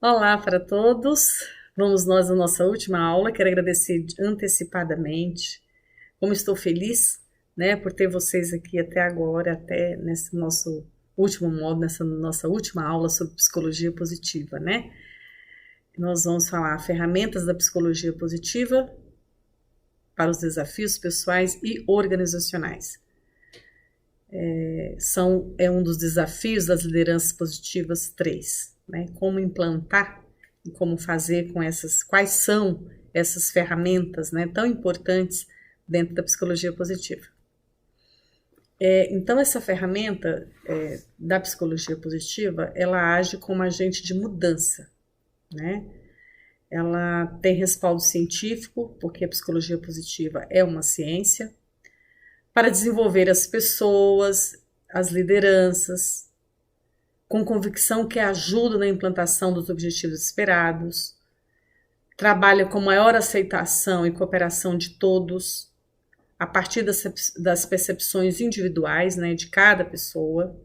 Olá para todos. Vamos nós à nossa última aula. Quero agradecer antecipadamente. Como estou feliz, né, por ter vocês aqui até agora, até nesse nosso último módulo, nessa nossa última aula sobre psicologia positiva, né? Nós vamos falar ferramentas da psicologia positiva para os desafios pessoais e organizacionais. É um dos desafios das lideranças positivas 3, né? Como implantar e como fazer com quais são essas ferramentas, né, tão importantes dentro da psicologia positiva. Então, essa ferramenta da psicologia positiva, ela age como agente de mudança, né? Ela tem respaldo científico, porque a psicologia positiva é uma ciência, para desenvolver as pessoas, as lideranças, com convicção que ajuda na implantação dos objetivos esperados, trabalha com maior aceitação e cooperação de todos, a partir das percepções individuais, né, de cada pessoa,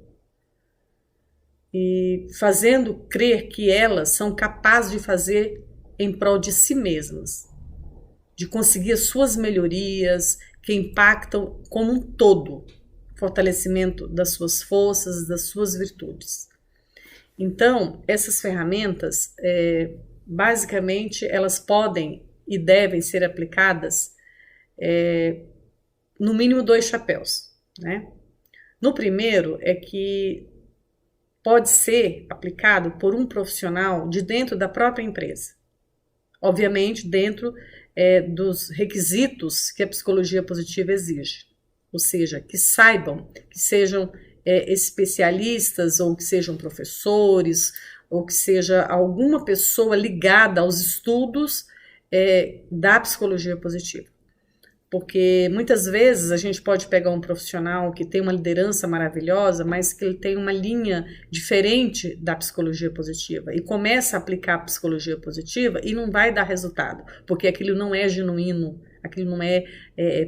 e fazendo crer que elas são capazes de fazer em prol de si mesmas, de conseguir as suas melhorias, que impactam como um todo, fortalecimento das suas forças, das suas virtudes. Então, essas ferramentas, basicamente, elas podem e devem ser aplicadas no mínimo 2 chapéus, né? No primeiro é que pode ser aplicado por um profissional de dentro da própria empresa. Obviamente, dentro dos requisitos que a psicologia positiva exige. Ou seja, que saibam, que sejam especialistas, ou que sejam professores, ou que seja alguma pessoa ligada aos estudos da psicologia positiva. Porque muitas vezes a gente pode pegar um profissional que tem uma liderança maravilhosa, mas que ele tem uma linha diferente da psicologia positiva e começa a aplicar a psicologia positiva e não vai dar resultado, porque aquilo não é genuíno, aquilo não é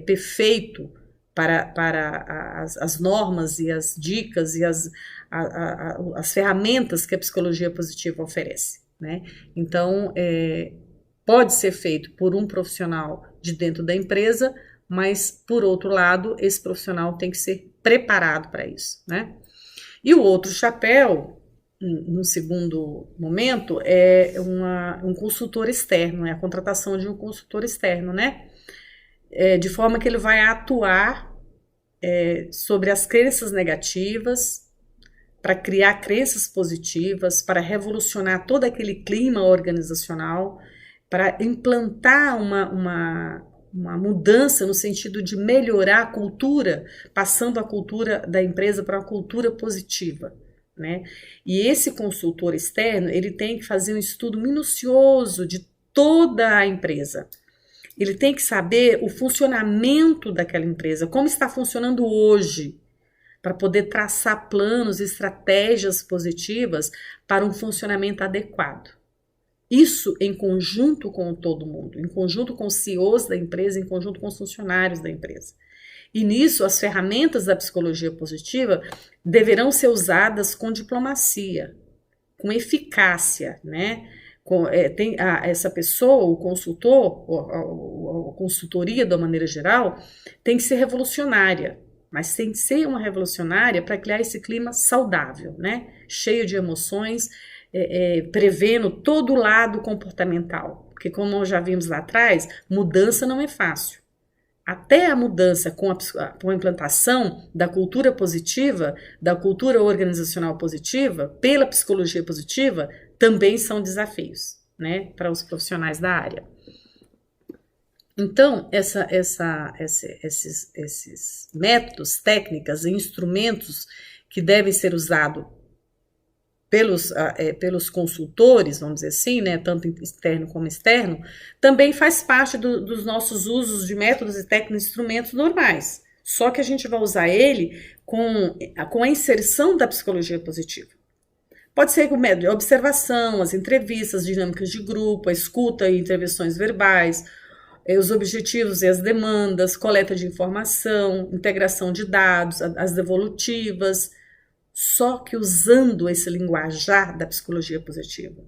perfeito para as normas e as dicas e as ferramentas que a psicologia positiva oferece, né? Então, pode ser feito por um profissional de dentro da empresa, mas, por outro lado, esse profissional tem que ser preparado para isso, né? E o outro chapéu, no segundo momento, é um consultor externo, é a contratação de um consultor externo, né? De forma que ele vai atuar sobre as crenças negativas, para criar crenças positivas, para revolucionar todo aquele clima organizacional, para implantar uma mudança no sentido de melhorar a cultura, passando a cultura da empresa para uma cultura positiva, né? E esse consultor externo, ele tem que fazer um estudo minucioso de toda a empresa. Ele tem que saber o funcionamento daquela empresa, como está funcionando hoje, para poder traçar planos e estratégias positivas para um funcionamento adequado. Isso em conjunto com todo mundo, em conjunto com os CEOs da empresa, em conjunto com os funcionários da empresa. E nisso, as ferramentas da psicologia positiva deverão ser usadas com diplomacia, com eficácia, né? Essa pessoa, o consultor, a consultoria de uma maneira geral, tem que ser revolucionária, mas tem que ser uma revolucionária para criar esse clima saudável, né? Cheio de emoções, prevendo todo o lado comportamental, porque como nós já vimos lá atrás, mudança não é fácil. Até a mudança com a implantação da cultura positiva, da cultura organizacional positiva, pela psicologia positiva, também são desafios, né, para os profissionais da área. Então, esses métodos, técnicas e instrumentos que devem ser usados pelos consultores, vamos dizer assim, né, tanto interno como externo, também faz parte dos nossos usos de métodos e técnicas e instrumentos normais. Só que a gente vai usar ele com a inserção da psicologia positiva. Pode ser com o método de observação, as entrevistas, dinâmicas de grupo, a escuta e intervenções verbais, os objetivos e as demandas, coleta de informação, integração de dados, as devolutivas, só que usando esse linguajar da psicologia positiva.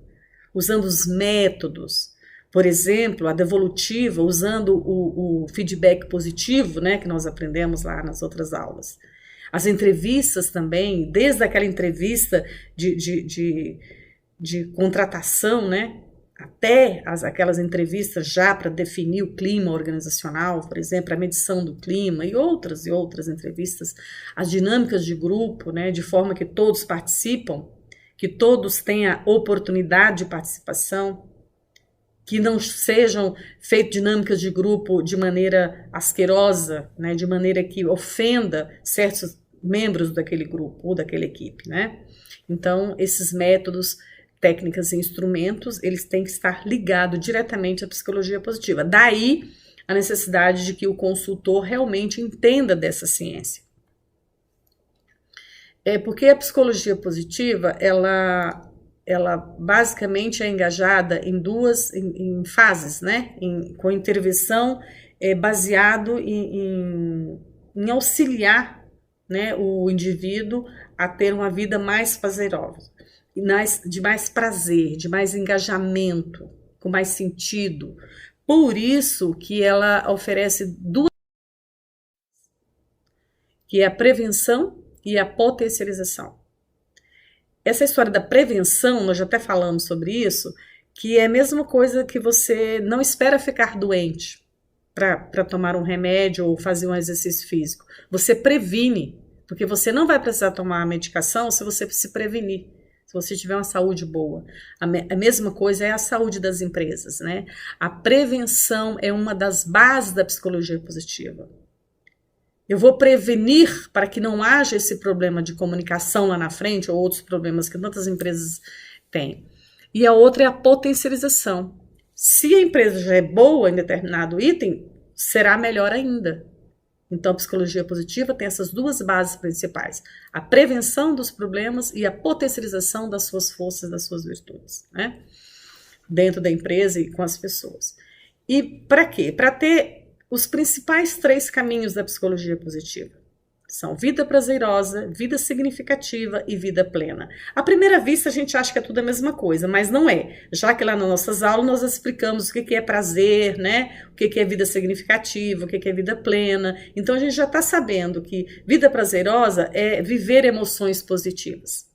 usando os métodos, por exemplo, a devolutiva, usando o feedback positivo, né, que nós aprendemos lá nas outras aulas. As entrevistas também, desde aquela entrevista de contratação, né, até aquelas entrevistas já para definir o clima organizacional, por exemplo, a medição do clima e outras entrevistas, as dinâmicas de grupo, né, de forma que todos participam, que todos tenham oportunidade de participação, que não sejam feitas dinâmicas de grupo de maneira asquerosa, né, de maneira que ofenda certos membros daquele grupo ou daquela equipe, né? Então, esses métodos, técnicas e instrumentos, eles têm que estar ligados diretamente à psicologia positiva. Daí a necessidade de que o consultor realmente entenda dessa ciência. Porque a psicologia positiva, ela basicamente é engajada em fases, né? Com intervenção baseado em auxiliar, né, o indivíduo a ter uma vida mais prazerosa, de mais prazer, de mais engajamento, com mais sentido. Por isso que ela oferece duas, que é a prevenção e a potencialização. Essa história da prevenção, nós já até falamos sobre isso, que é a mesma coisa que você não espera ficar doente para tomar um remédio ou fazer um exercício físico. Você previne, porque você não vai precisar tomar a medicação se você se prevenir, se você tiver uma saúde boa. A mesma coisa é a saúde das empresas, né? A prevenção é uma das bases da psicologia positiva. Eu vou prevenir para que não haja esse problema de comunicação lá na frente ou outros problemas que tantas empresas têm. E a outra é a potencialização. Se a empresa já é boa em determinado item, será melhor ainda. Então, a psicologia positiva tem essas duas bases principais: a prevenção dos problemas e a potencialização das suas forças, das suas virtudes, né? Dentro da empresa e com as pessoas. E para quê? Para ter os principais 3 caminhos da psicologia positiva. São vida prazerosa, vida significativa e vida plena. À primeira vista, a gente acha que é tudo a mesma coisa, mas não é. Já que lá nas nossas aulas nós explicamos o que é prazer, né? O que é vida significativa, o que é vida plena. Então, a gente já está sabendo que vida prazerosa é viver emoções positivas.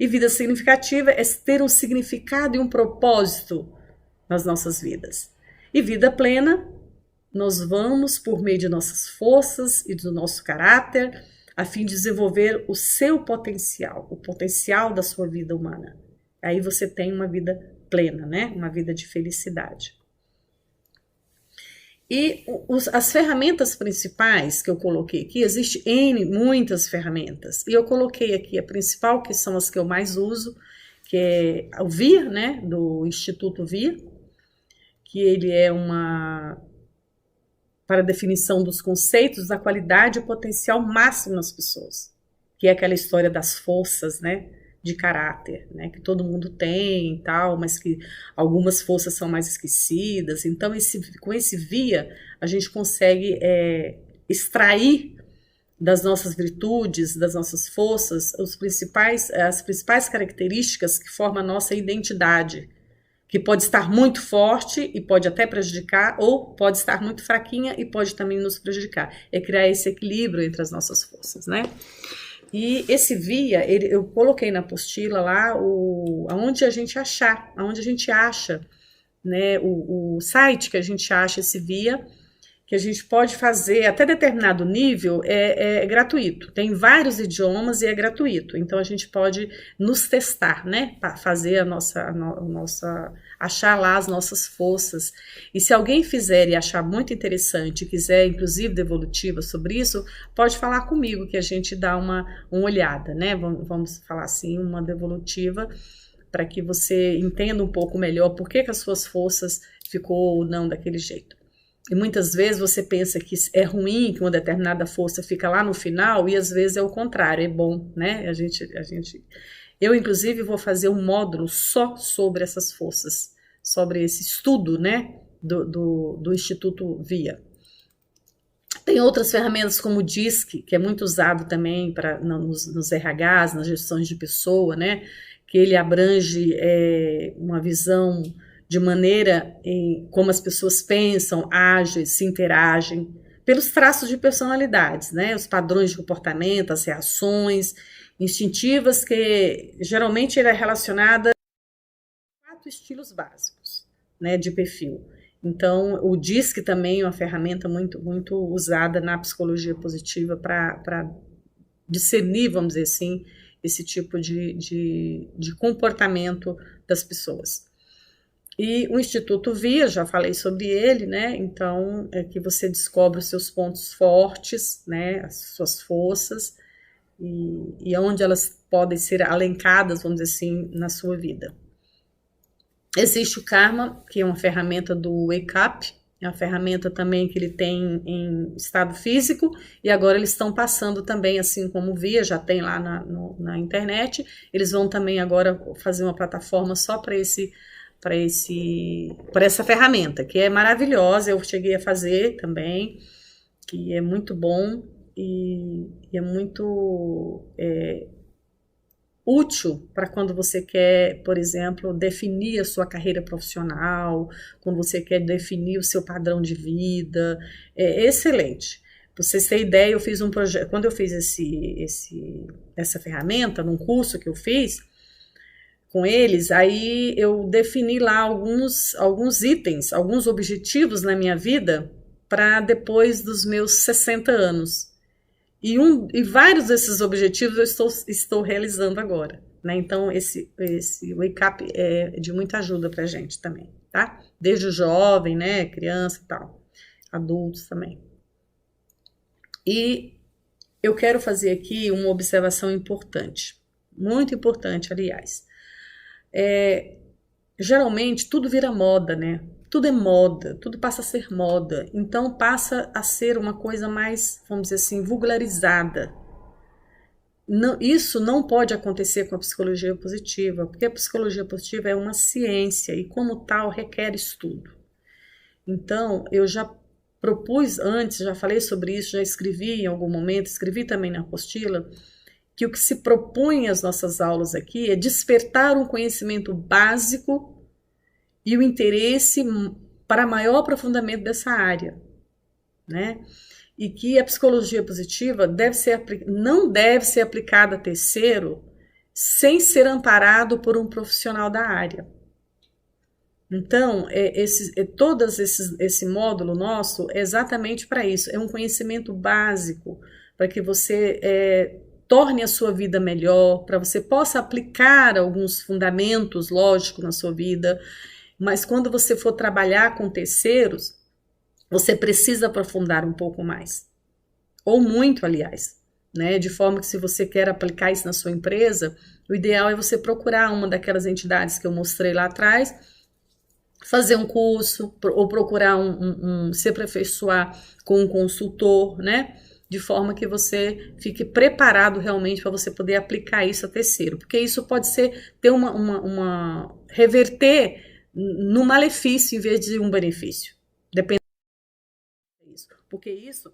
E vida significativa é ter um significado e um propósito nas nossas vidas. E vida plena, nós vamos, por meio de nossas forças e do nosso caráter, a fim de desenvolver o seu potencial, o potencial da sua vida humana. Aí você tem uma vida plena, né? Uma vida de felicidade. E as ferramentas principais que eu coloquei aqui, existem muitas ferramentas, e eu coloquei aqui a principal, que são as que eu mais uso, que é o VIR, né? Do Instituto VIR, que ele é para a definição dos conceitos da qualidade e potencial máximo nas pessoas, que é aquela história das forças, né, de caráter, né, que todo mundo tem e tal, mas que algumas forças são mais esquecidas. Então, com esse VIA, a gente consegue extrair das nossas virtudes, das nossas forças, as principais características que formam a nossa identidade, que pode estar muito forte e pode até prejudicar, ou pode estar muito fraquinha e pode também nos prejudicar. É criar esse equilíbrio entre as nossas forças, né? E esse VIA, eu coloquei na apostila lá aonde a gente acha, né, o site que a gente acha esse VIA, que a gente pode fazer até determinado nível, é gratuito. Tem vários idiomas e é gratuito. Então, a gente pode nos testar, né? Para fazer achar lá as nossas forças. E se alguém fizer e achar muito interessante, quiser, inclusive, devolutiva sobre isso, pode falar comigo, que a gente dá uma olhada, né? Vamos falar assim, uma devolutiva, para que você entenda um pouco melhor por que as suas forças ficou ou não daquele jeito. E muitas vezes você pensa que é ruim, que uma determinada força fica lá no final, e às vezes é o contrário, é bom, né? Eu, inclusive, vou fazer um módulo só sobre essas forças, sobre esse estudo, né, do Instituto VIA. Tem outras ferramentas como o DISC, que é muito usado também nos RHs, nas gestões de pessoa, né? que ele abrange uma visão de maneira como as pessoas pensam, agem, se interagem, pelos traços de personalidades, né? Os padrões de comportamento, as reações instintivas, que geralmente ele é relacionada a 4 estilos básicos, né, de perfil. Então, o DISC também é uma ferramenta muito, muito usada na psicologia positiva para discernir, vamos dizer assim, esse tipo de comportamento das pessoas. E o Instituto VIA, já falei sobre ele, né? Então, é que você descobre os seus pontos fortes, né? As suas forças, e onde elas podem ser alencadas, vamos dizer assim, na sua vida. Existe o Karma, que é uma ferramenta do Wake Up, é uma ferramenta também que ele tem em estado físico, e agora eles estão passando também, assim como o VIA, já tem lá na internet, eles vão também agora fazer uma plataforma só para essa ferramenta, que é maravilhosa, eu cheguei a fazer também, que é muito bom e é muito útil para quando você quer, por exemplo, definir a sua carreira profissional, quando você quer definir o seu padrão de vida, é excelente. Pra vocês terem ideia, eu fiz um projeto, quando eu fiz essa ferramenta, num curso que eu fiz com eles, aí eu defini lá alguns itens, alguns objetivos na minha vida para depois dos meus 60 anos. E vários desses objetivos eu estou realizando agora, né? Então, esse Wake Up é de muita ajuda para a gente também, tá? Desde o jovem, né? Criança e tal, adultos também. E eu quero fazer aqui uma observação importante, muito importante, aliás. Geralmente, tudo vira moda, né? Tudo é moda, tudo passa a ser moda, então passa a ser uma coisa mais, vamos dizer assim, vulgarizada. Isso não pode acontecer com a psicologia positiva, porque a psicologia positiva é uma ciência e, como tal, requer estudo. Então, eu já propus antes, já falei sobre isso, já escrevi em algum momento, escrevi também na apostila, que o que se propõe às nossas aulas aqui é despertar um conhecimento básico e o interesse para maior aprofundamento dessa área, né? E que a psicologia positiva não deve ser aplicada a terceiro sem ser amparado por um profissional da área. Então, esse módulo nosso é exatamente para isso, é um conhecimento básico, para que você torne a sua vida melhor, para você possa aplicar alguns fundamentos lógicos na sua vida. Mas quando você for trabalhar com terceiros, você precisa aprofundar um pouco mais. Ou muito, aliás. Né? De forma que, se você quer aplicar isso na sua empresa, o ideal é você procurar uma daquelas entidades que eu mostrei lá atrás, fazer um curso, ou procurar se aperfeiçoar com um consultor, né? De forma que você fique preparado realmente para você poder aplicar isso a terceiro. Porque isso pode ter reverter no malefício em vez de um benefício. Depende disso. Porque isso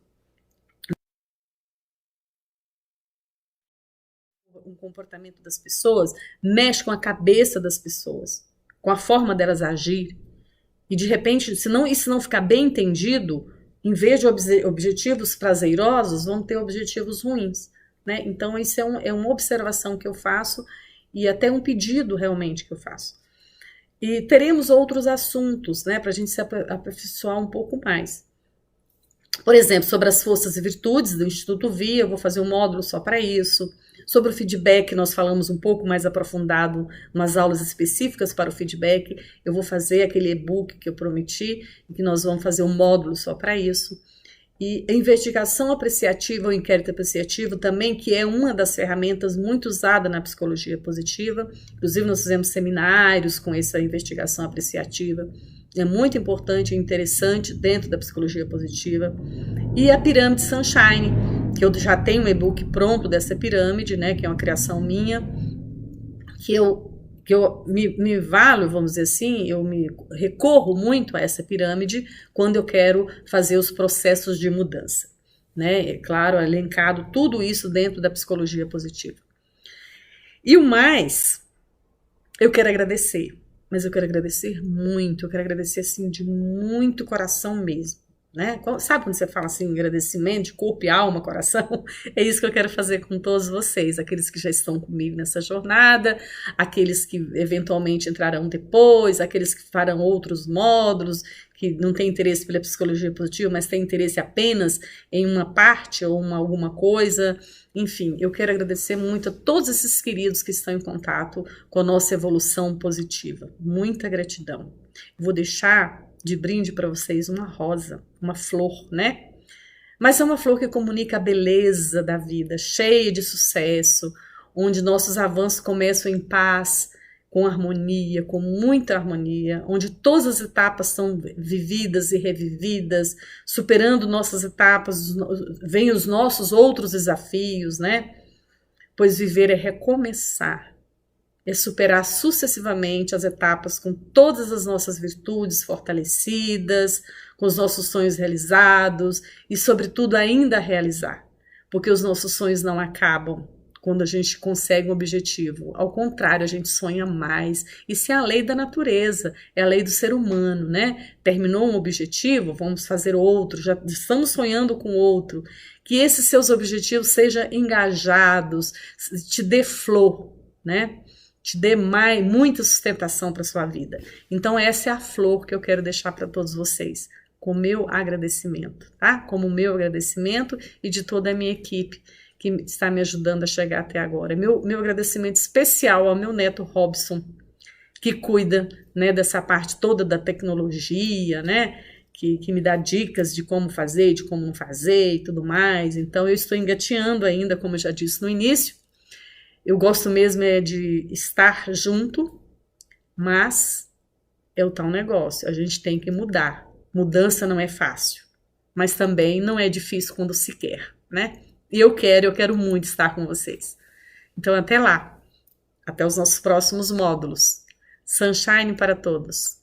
um comportamento das pessoas mexe com a cabeça das pessoas, com a forma delas agir. E de repente, se isso não ficar bem entendido, em vez de objetivos prazerosos, vão ter objetivos ruins. Né? Então, isso é uma observação que eu faço e até um pedido realmente que eu faço. E teremos outros assuntos, né, para a gente se aperfeiçoar um pouco mais. Por exemplo, sobre as forças e virtudes do Instituto VIA, eu vou fazer um módulo só para isso. Sobre o feedback, nós falamos um pouco mais aprofundado, umas aulas específicas para o feedback. Eu vou fazer aquele e-book que eu prometi, e que nós vamos fazer um módulo só para isso. E a investigação apreciativa, o inquérito apreciativo também, que é uma das ferramentas muito usada na psicologia positiva. Inclusive, nós fizemos seminários com essa investigação apreciativa. É muito importante e interessante dentro da psicologia positiva. E a pirâmide Sunshine, que eu já tenho um e-book pronto dessa pirâmide, né, que é uma criação minha, que eu me valo, vamos dizer assim, eu me recorro muito a essa pirâmide quando eu quero fazer os processos de mudança. Né? É claro, elencado tudo isso dentro da psicologia positiva. E o mais Eu quero agradecer, mas eu quero agradecer muito, eu quero agradecer assim de muito coração mesmo, né? Sabe quando você fala assim, agradecimento de corpo e alma, coração? É isso que eu quero fazer com todos vocês, aqueles que já estão comigo nessa jornada, aqueles que eventualmente entrarão depois, aqueles que farão outros módulos, que não têm interesse pela psicologia positiva, mas têm interesse apenas em uma parte ou alguma coisa. Enfim, eu quero agradecer muito a todos esses queridos que estão em contato com a nossa evolução positiva. Muita gratidão. Vou deixar de brinde para vocês uma rosa, uma flor, né? Mas é uma flor que comunica a beleza da vida, cheia de sucesso, onde nossos avanços começam em paz, com harmonia, com muita harmonia, onde todas as etapas são vividas e revividas, superando nossas etapas, vêm os nossos outros desafios, né? Pois viver é recomeçar, é superar sucessivamente as etapas com todas as nossas virtudes fortalecidas, com os nossos sonhos realizados e, sobretudo, ainda realizar, porque os nossos sonhos não acabam quando a gente consegue um objetivo. Ao contrário, a gente sonha mais. Isso é a lei da natureza, é a lei do ser humano, né? Terminou um objetivo, vamos fazer outro, já estamos sonhando com outro. Que esses seus objetivos sejam engajados, te dê flor, né? Te dê muita sustentação para sua vida. Então essa é a flor que eu quero deixar para todos vocês, com o meu agradecimento, tá? Como o meu agradecimento e de toda a minha equipe que está me ajudando a chegar até agora. Meu agradecimento especial ao meu neto Robson, que cuida, né, dessa parte toda da tecnologia, né? Que me dá dicas de como fazer, de como não fazer e tudo mais. Então eu estou engateando ainda, como eu já disse no início. Eu gosto mesmo é de estar junto, mas é o tal negócio, a gente tem que mudar. Mudança não é fácil, mas também não é difícil quando se quer, né? E eu quero muito estar com vocês. Então até lá, até os nossos próximos módulos. Sunshine para todos!